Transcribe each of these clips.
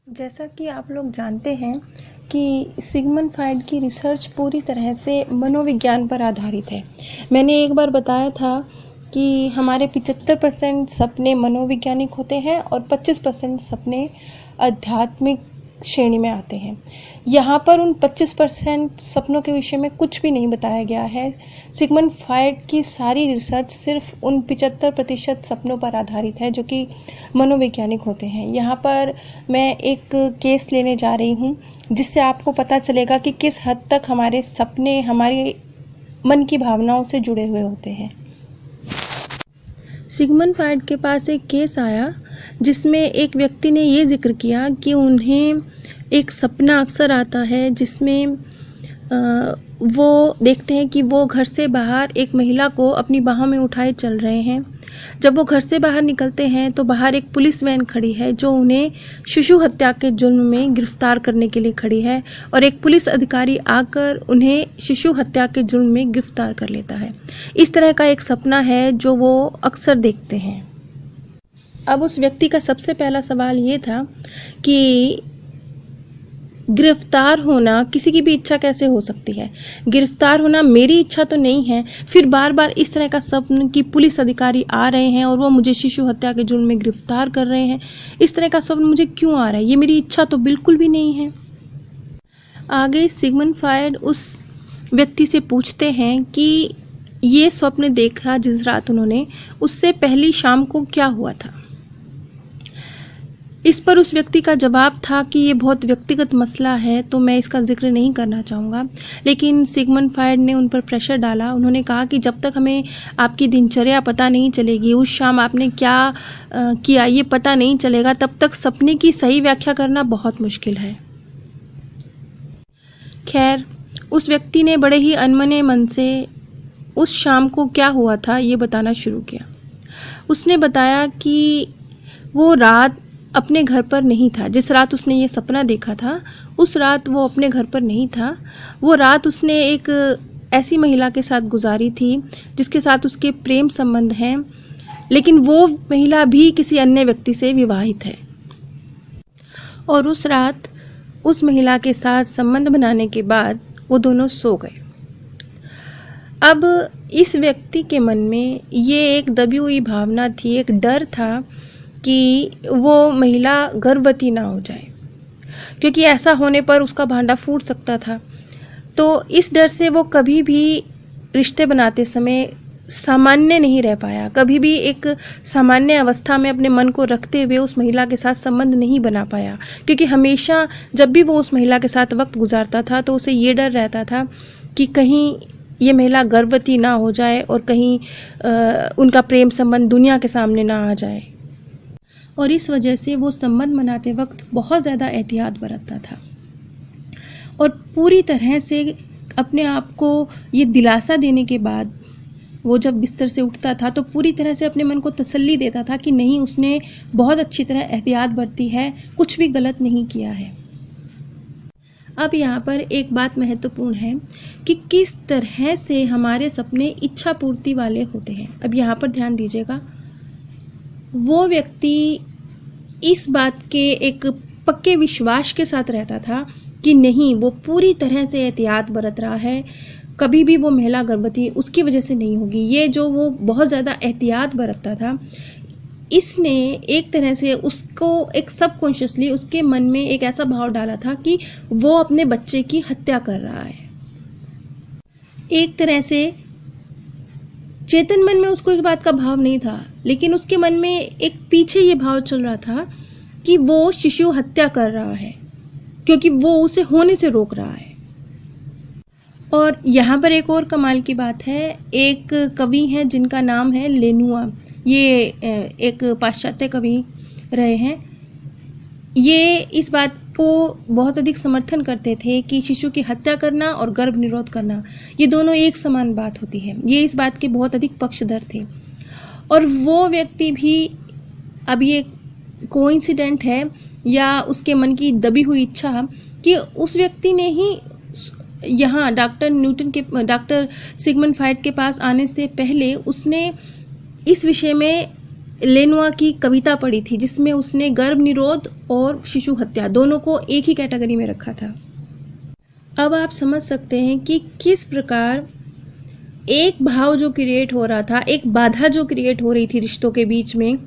जैसा कि आप लोग जानते हैं कि सिगमंड फ्रॉइड की रिसर्च पूरी तरह से मनोविज्ञान पर आधारित है। मैंने एक बार बताया था कि हमारे 75% सपने मनोवैज्ञानिक होते हैं और 25% सपने आध्यात्मिक श्रेणी में आते हैं। यहाँ पर उन 25% सपनों के विषय में कुछ भी नहीं बताया गया है। सिगमंड फ्रॉइड की सारी रिसर्च सिर्फ उन 75% सपनों पर आधारित है जो कि मनोवैज्ञानिक होते हैं। यहाँ पर मैं एक केस लेने जा रही हूँ जिससे आपको पता चलेगा कि किस हद तक हमारे सपने हमारे मन की भावनाओं से जुड़े हुए होते हैं। सिगमंड फ्रॉइड के पास एक केस आया जिसमें एक व्यक्ति ने ये जिक्र किया कि उन्हें एक सपना अक्सर आता है जिसमें वो देखते हैं कि वो घर से बाहर एक महिला को अपनी बाहों में उठाए चल रहे हैं। जब वो घर से बाहर निकलते हैं तो बाहर एक पुलिस वैन खड़ी है जो उन्हें शिशु हत्या के जुर्म में गिरफ्तार करने के लिए खड़ी है और एक पुलिस अधिकारी आकर उन्हें शिशु हत्या के जुर्म में गिरफ्तार कर लेता है। इस तरह का एक सपना है जो वो अक्सर देखते हैं। अब उस व्यक्ति का सबसे पहला सवाल ये था कि गिरफ्तार होना किसी की भी इच्छा कैसे हो सकती है। गिरफ्तार होना मेरी इच्छा तो नहीं है, फिर बार बार इस तरह का स्वप्न कि पुलिस अधिकारी आ रहे हैं और वो मुझे शिशु हत्या के जुर्म में गिरफ्तार कर रहे हैं, इस तरह का स्वप्न मुझे क्यों आ रहा है? ये मेरी इच्छा तो बिल्कुल भी नहीं है। आगे सिगमंड फ्रॉइड उस व्यक्ति से पूछते हैं कि ये स्वप्न देखा जिस रात उन्होंने, उससे पहली शाम को क्या हुआ था। इस पर उस व्यक्ति का जवाब था कि ये बहुत व्यक्तिगत मसला है तो मैं इसका जिक्र नहीं करना चाहूँगा। लेकिन सिगमंड फ्रॉइड ने उन पर प्रेशर डाला। उन्होंने कहा कि जब तक हमें आपकी दिनचर्या पता नहीं चलेगी, उस शाम आपने क्या किया ये पता नहीं चलेगा, तब तक सपने की सही व्याख्या करना बहुत मुश्किल है। खैर, उस व्यक्ति ने बड़े ही अनमने मन से उस शाम को क्या हुआ था ये बताना शुरू किया। उसने बताया कि वो रात अपने घर पर नहीं था। जिस रात उसने ये सपना देखा था उस रात वो अपने घर पर नहीं था। वो रात उसने एक ऐसी महिला के साथ गुजारी थी जिसके साथ उसके प्रेम संबंध हैं, लेकिन वो महिला भी किसी अन्य व्यक्ति से विवाहित है। और उस रात उस महिला के साथ संबंध बनाने के बाद वो दोनों सो गए। अब इस व्यक्ति के मन में ये एक दबी हुई भावना थी, एक डर था कि वो महिला गर्भवती ना हो जाए, क्योंकि ऐसा होने पर उसका भांडा फूट सकता था। तो इस डर से वो कभी भी रिश्ते बनाते समय सामान्य नहीं रह पाया, कभी भी एक सामान्य अवस्था में अपने मन को रखते हुए उस महिला के साथ संबंध नहीं बना पाया, क्योंकि हमेशा जब भी वो उस महिला के साथ वक्त गुजारता था तो उसे ये डर रहता था कि कहीं ये महिला गर्भवती ना हो जाए और कहीं उनका प्रेम संबंध दुनिया के सामने ना आ जाए। और इस वजह से वो संबंध बनाते वक्त बहुत ज़्यादा एहतियात बरतता था और पूरी तरह से अपने आप को ये दिलासा देने के बाद वो जब बिस्तर से उठता था तो पूरी तरह से अपने मन को तसल्ली देता था कि नहीं, उसने बहुत अच्छी तरह एहतियात बरती है, कुछ भी गलत नहीं किया है। अब यहाँ पर एक बात महत्वपूर्ण है कि किस तरह से हमारे सपने इच्छा पूर्ति वाले होते हैं। अब यहाँ पर ध्यान दीजिएगा, वो व्यक्ति इस बात के एक पक्के विश्वास के साथ रहता था कि नहीं, वो पूरी तरह से एहतियात बरत रहा है, कभी भी वो महिला गर्भवती उसकी वजह से नहीं होगी। ये जो वो बहुत ज़्यादा एहतियात बरतता था, इसने एक तरह से उसको एक सबकॉन्शियसली उसके मन में एक ऐसा भाव डाला था कि वो अपने बच्चे की हत्या कर रहा है। एक तरह से चेतन मन में उसको इस बात का भाव नहीं था, लेकिन उसके मन में एक पीछे ये भाव चल रहा था कि वो शिशु हत्या कर रहा है क्योंकि वो उसे होने से रोक रहा है। और यहाँ पर एक और कमाल की बात है, एक कवि हैं जिनका नाम है लेनुआ, ये एक पाश्चात्य कवि रहे हैं। ये इस बात को बहुत अधिक समर्थन करते थे कि शिशु की हत्या करना और गर्भ निरोध करना ये दोनों एक समान बात होती है। ये इस बात के बहुत अधिक पक्षधर थे। और वो व्यक्ति भी, अब ये कोइंसिडेंट है या उसके मन की दबी हुई इच्छा कि उस व्यक्ति ने ही यहाँ डॉक्टर सिगमंड फ्रॉइड के पास आने से पहले उसने इस विषय में लेनुआ की कविता पढ़ी थी जिसमें उसने गर्भ निरोध और शिशु हत्या दोनों को एक ही कैटेगरी में रखा था। अब आप समझ सकते हैं कि किस प्रकार एक भाव जो क्रिएट हो रहा था, एक बाधा जो क्रिएट हो रही थी रिश्तों के बीच में,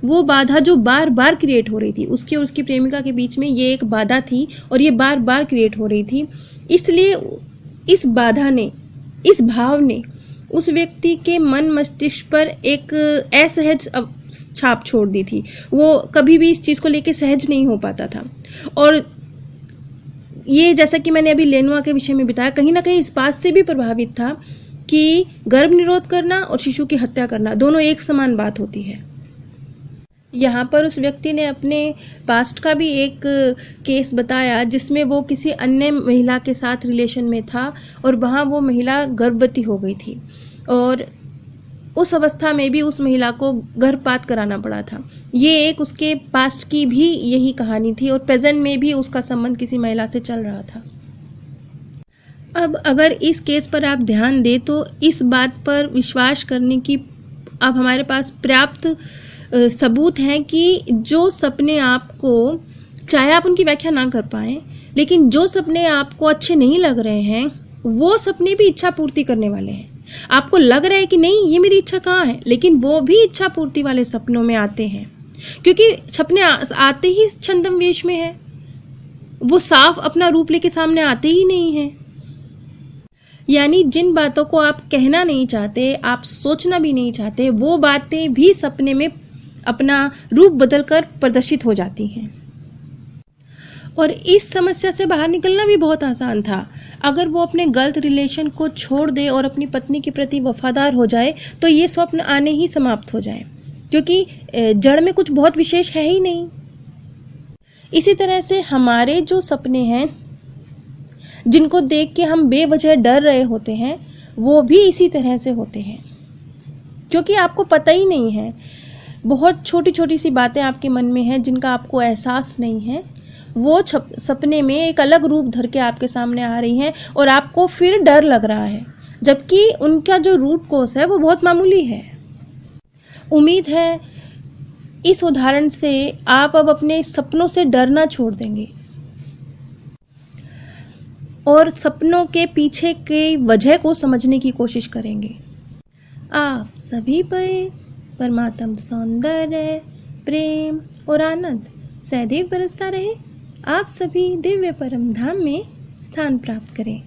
वो बाधा जो बार बार क्रिएट हो रही थी, उसकी और उसकी प्रेमिका के बीच में ये एक बाधा थी और ये बार बार क्रिएट हो रही थी। इसलिए इस बाधा ने, इस भाव ने उस व्यक्ति के मन मस्तिष्क पर एक असहज छाप छोड़ दी थी। वो कभी भी इस चीज़ को लेकर सहज नहीं हो पाता था। और ये जैसा कि मैंने अभी लेनुआ के विषय में बताया, कहीं ना कहीं इस बात से भी प्रभावित था कि गर्भ निरोध करना और शिशु की हत्या करना दोनों एक समान बात होती है। यहाँ पर उस व्यक्ति ने अपने पास्ट का भी एक केस बताया जिसमें वो किसी अन्य महिला के साथ रिलेशन में था और वहाँ वो महिला गर्भवती हो गई थी और उस अवस्था में भी उस महिला को गर्भपात कराना पड़ा था। ये एक उसके पास्ट की भी यही कहानी थी और प्रेजेंट में भी उसका संबंध किसी महिला से चल रहा था। अब अगर इस केस पर आप ध्यान दें तो इस बात पर विश्वास करने की अब हमारे पास पर्याप्त सबूत हैं कि जो सपने आपको, चाहे आप उनकी व्याख्या ना कर पाएं, लेकिन जो सपने आपको अच्छे नहीं लग रहे हैं वो सपने भी इच्छा पूर्ति करने वाले हैं। आपको लग रहा है कि नहीं ये मेरी इच्छा कहाँ है, लेकिन वो भी इच्छा पूर्ति वाले सपनों में आते हैं, क्योंकि सपने आते ही छंदम वेश में है, वो साफ अपना रूप लेके सामने आते ही नहीं है। यानी जिन बातों को आप कहना नहीं चाहते, आप सोचना भी नहीं चाहते, वो बातें भी सपने में अपना रूप बदलकर प्रदर्शित हो जाती हैं। और इस समस्या से बाहर निकलना भी बहुत आसान था। अगर वो अपने गलत रिलेशन को छोड़ दे और अपनी पत्नी के प्रति वफादार हो जाए तो ये स्वप्न आने ही समाप्त हो जाए, क्योंकि जड़ में कुछ बहुत विशेष है ही नहीं। इसी तरह से हमारे जो सपने हैं जिनको देख के हम बेवजह डर रहे होते हैं, वो भी इसी तरह से होते हैं, क्योंकि आपको पता ही नहीं है। बहुत छोटी छोटी सी बातें आपके मन में हैं जिनका आपको एहसास नहीं है, वो सपने में एक अलग रूप धर के आपके सामने आ रही हैं और आपको फिर डर लग रहा है, जबकि उनका जो रूट कोर्स है वो बहुत मामूली है। उम्मीद है इस उदाहरण से आप अब अपने सपनों से डरना छोड़ देंगे और सपनों के पीछे की वजह को समझने की कोशिश करेंगे। आप सभी पर परमात्म सौंदर्य, प्रेम और आनंद सदैव बरसता रहे। आप सभी दिव्य परम धाम में स्थान प्राप्त करें।